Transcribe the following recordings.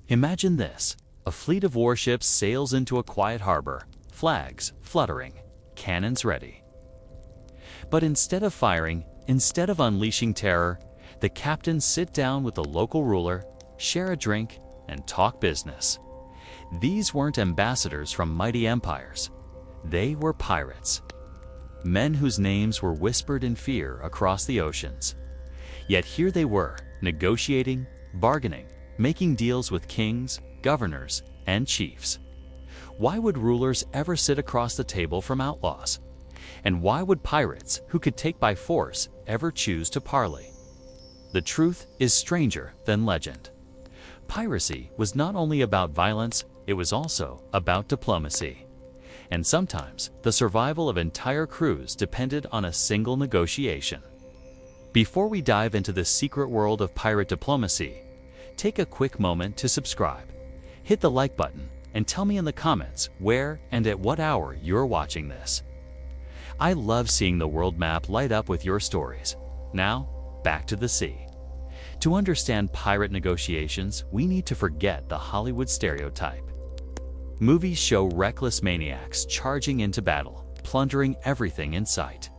Imagine this. A fleet of warships sails into a quiet harbor, flags fluttering, cannons ready. But instead of firing, instead of unleashing terror, the captains sit down with the local ruler, share a drink, and talk business. These weren't ambassadors from mighty empires. They were pirates. Men whose names were whispered in fear across the oceans. Yet here they were, negotiating, bargaining, making deals with kings, governors, and chiefs. Why would rulers ever sit across the table from outlaws? And why would pirates, who could take by force, ever choose to parley? The truth is stranger than legend. Piracy was not only about violence, it was also about diplomacy. And sometimes, the survival of entire crews depended on a single negotiation. Before we dive into the secret world of pirate diplomacy, take a quick moment to subscribe. Hit the like button and tell me in the comments where and at what hour you're watching this. I love seeing the world map light up with your stories. Now, back to the sea. To understand pirate negotiations, we need to forget the Hollywood stereotype. Movies show reckless maniacs charging into battle, plundering everything in sight.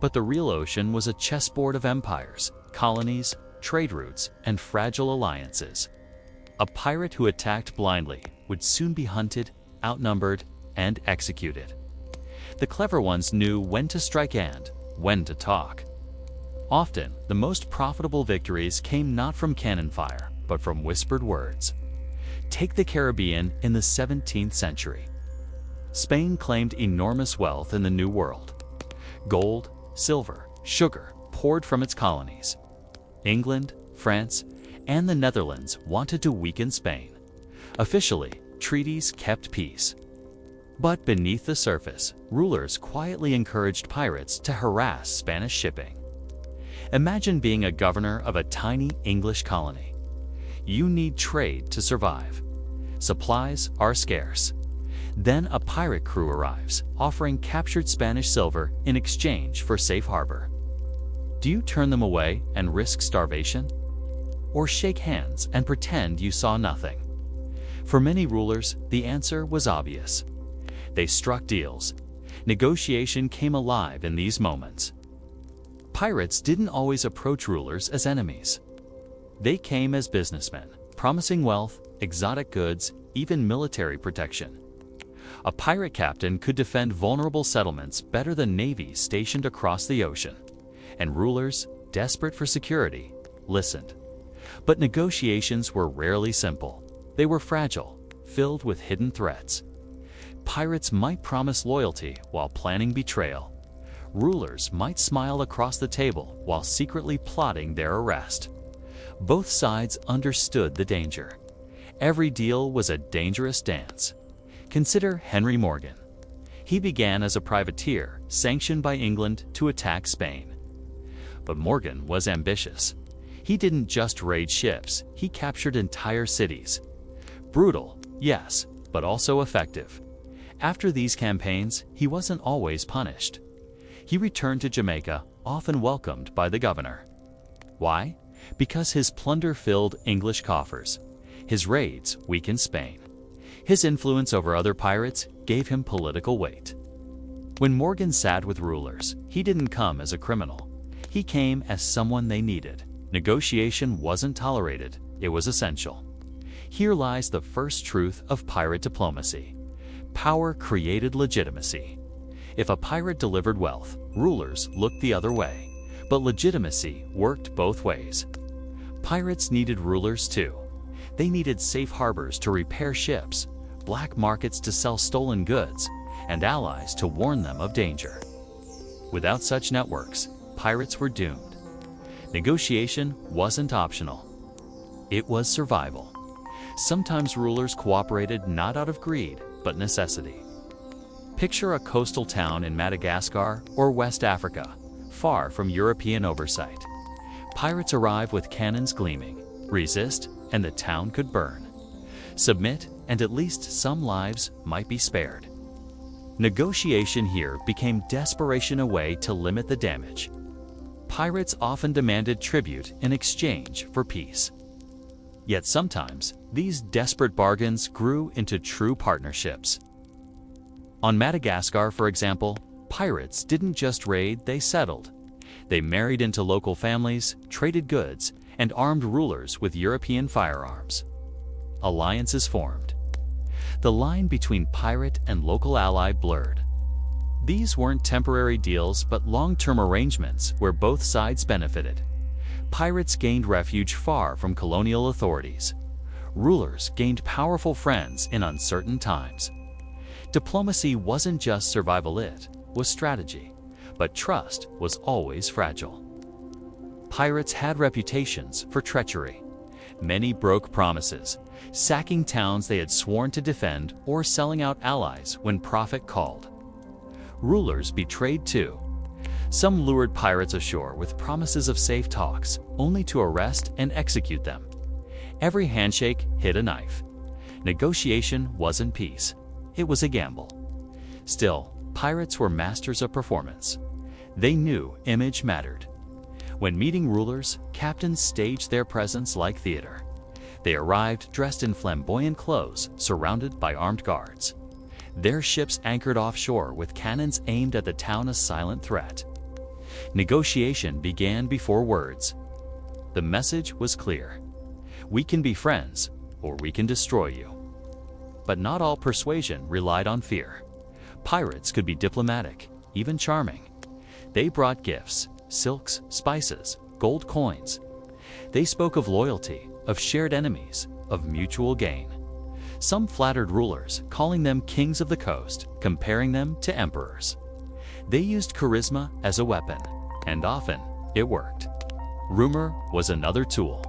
But the real ocean was a chessboard of empires, colonies, trade routes, and fragile alliances. A pirate who attacked blindly would soon be hunted, outnumbered, and executed. The clever ones knew when to strike and when to talk. Often, the most profitable victories came not from cannon fire, but from whispered words. Take the Caribbean in the 17th century. Spain claimed enormous wealth in the New World. Gold, silver, sugar poured from its colonies. England, France, and the Netherlands wanted to weaken Spain. Officially, treaties kept peace. But beneath the surface, rulers quietly encouraged pirates to harass Spanish shipping. Imagine being a governor of a tiny English colony. You need trade to survive. Supplies are scarce. Then a pirate crew arrives, offering captured Spanish silver in exchange for safe harbor. Do you turn them away and risk starvation? Or shake hands and pretend you saw nothing? For many rulers, the answer was obvious. They struck deals. Negotiation came alive in these moments. Pirates didn't always approach rulers as enemies. They came as businessmen, promising wealth, exotic goods, even military protection. A pirate captain could defend vulnerable settlements better than navies stationed across the ocean. And rulers, desperate for security, listened. But negotiations were rarely simple. They were fragile, filled with hidden threats. Pirates might promise loyalty while planning betrayal. Rulers might smile across the table while secretly plotting their arrest. Both sides understood the danger. Every deal was a dangerous dance. Consider Henry Morgan. He began as a privateer, sanctioned by England to attack Spain. But Morgan was ambitious. He didn't just raid ships, he captured entire cities. Brutal, yes, but also effective. After these campaigns, he wasn't always punished. He returned to Jamaica, often welcomed by the governor. Why? Because his plunder filled English coffers. His raids weakened Spain. His influence over other pirates gave him political weight. When Morgan sat with rulers, he didn't come as a criminal. He came as someone they needed. Negotiation wasn't tolerated, it was essential. Here lies the first truth of pirate diplomacy. Power created legitimacy. If a pirate delivered wealth, rulers looked the other way. But legitimacy worked both ways. Pirates needed rulers too. They needed safe harbors to repair ships, black markets to sell stolen goods, and allies to warn them of danger. Without such networks, pirates were doomed. Negotiation wasn't optional. It was survival. Sometimes rulers cooperated not out of greed, but necessity. Picture a coastal town in Madagascar or West Africa, far from European oversight. Pirates arrive with cannons gleaming. Resist, and the town could burn. Submit, and at least some lives might be spared. Negotiation here became desperation a way to limit the damage. Pirates often demanded tribute in exchange for peace. Yet sometimes, these desperate bargains grew into true partnerships. On Madagascar, for example, pirates didn't just raid, they settled. They married into local families, traded goods, and armed rulers with European firearms. Alliances formed. The line between pirate and local ally blurred. These weren't temporary deals but long-term arrangements where both sides benefited. Pirates gained refuge far from colonial authorities. Rulers gained powerful friends in uncertain times. Diplomacy wasn't just survival, it was strategy, but trust was always fragile. Pirates had reputations for treachery. Many broke promises, sacking towns they had sworn to defend or selling out allies when profit called. Rulers betrayed too. Some lured pirates ashore with promises of safe talks, only to arrest and execute them. Every handshake hid a knife. Negotiation wasn't peace. It was a gamble. Still, pirates were masters of performance. They knew image mattered. When meeting rulers, captains staged their presence like theater. They arrived dressed in flamboyant clothes, surrounded by armed guards. Their ships anchored offshore with cannons aimed at the town, a silent threat. Negotiation began before words. The message was clear. We can be friends, or we can destroy you. But not all persuasion relied on fear. Pirates could be diplomatic, even charming. They brought gifts, silks, spices, gold coins. They spoke of loyalty, of shared enemies, of mutual gain. Some flattered rulers, calling them kings of the coast, comparing them to emperors. They used charisma as a weapon, and often it worked. Rumor was another tool.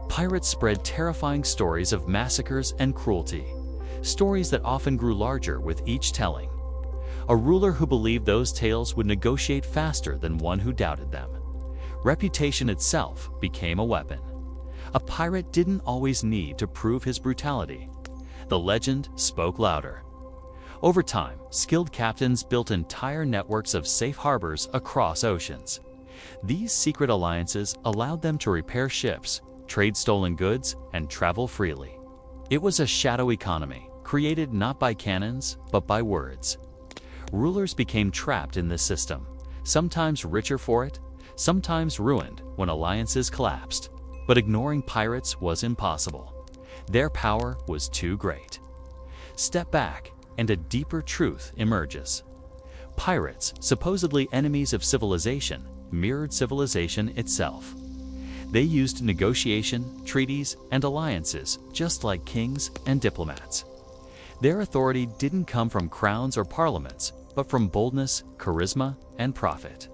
Pirates spread terrifying stories of massacres and cruelty, stories that often grew larger with each telling. A ruler who believed those tales would negotiate faster than one who doubted them. Reputation itself became a weapon. A pirate didn't always need to prove his brutality. The legend spoke louder. Over time, skilled captains built entire networks of safe harbors across oceans. These secret alliances allowed them to repair ships, trade stolen goods, and travel freely. It was a shadow economy, created not by cannons, but by words. Rulers became trapped in this system, sometimes richer for it, sometimes ruined when alliances collapsed. But ignoring pirates was impossible. Their power was too great. Step back, and a deeper truth emerges. Pirates, supposedly enemies of civilization, mirrored civilization itself. They used negotiation, treaties, and alliances just like kings and diplomats. Their authority didn't come from crowns or parliaments, but from boldness, charisma, and profit.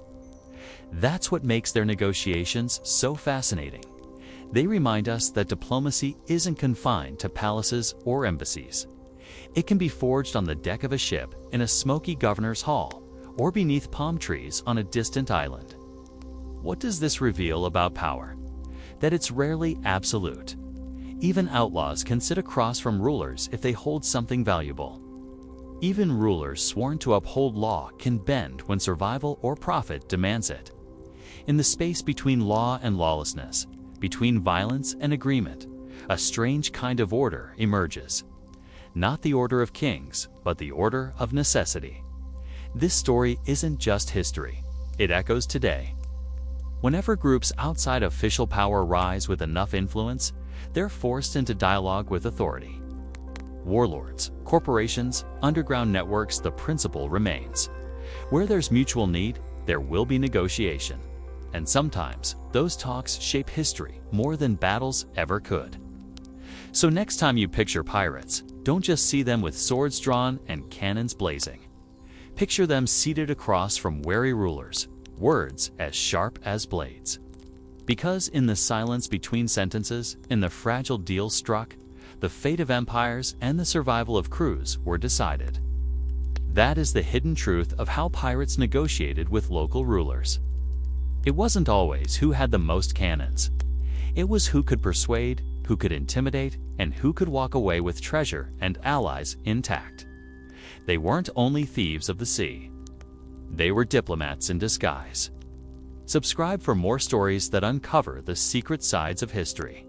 That's what makes their negotiations so fascinating. They remind us that diplomacy isn't confined to palaces or embassies. It can be forged on the deck of a ship, in a smoky governor's hall, or beneath palm trees on a distant island. What does this reveal about power? That it's rarely absolute. Even outlaws can sit across from rulers if they hold something valuable. Even rulers sworn to uphold law can bend when survival or profit demands it. In the space between law and lawlessness, between violence and agreement, a strange kind of order emerges. Not the order of kings, but the order of necessity. This story isn't just history, it echoes today. Whenever groups outside official power rise with enough influence, they're forced into dialogue with authority. Warlords, corporations, underground networks, the principle remains. Where there's mutual need, there will be negotiation. And sometimes, those talks shape history more than battles ever could. So next time you picture pirates, don't just see them with swords drawn and cannons blazing. Picture them seated across from wary rulers, words as sharp as blades. Because in the silence between sentences, in the fragile deal struck, the fate of empires and the survival of crews were decided. That is the hidden truth of how pirates negotiated with local rulers. It wasn't always who had the most cannons. It was who could persuade, who could intimidate, and who could walk away with treasure and allies intact. They weren't only thieves of the sea. They were diplomats in disguise. Subscribe for more stories that uncover the secret sides of history.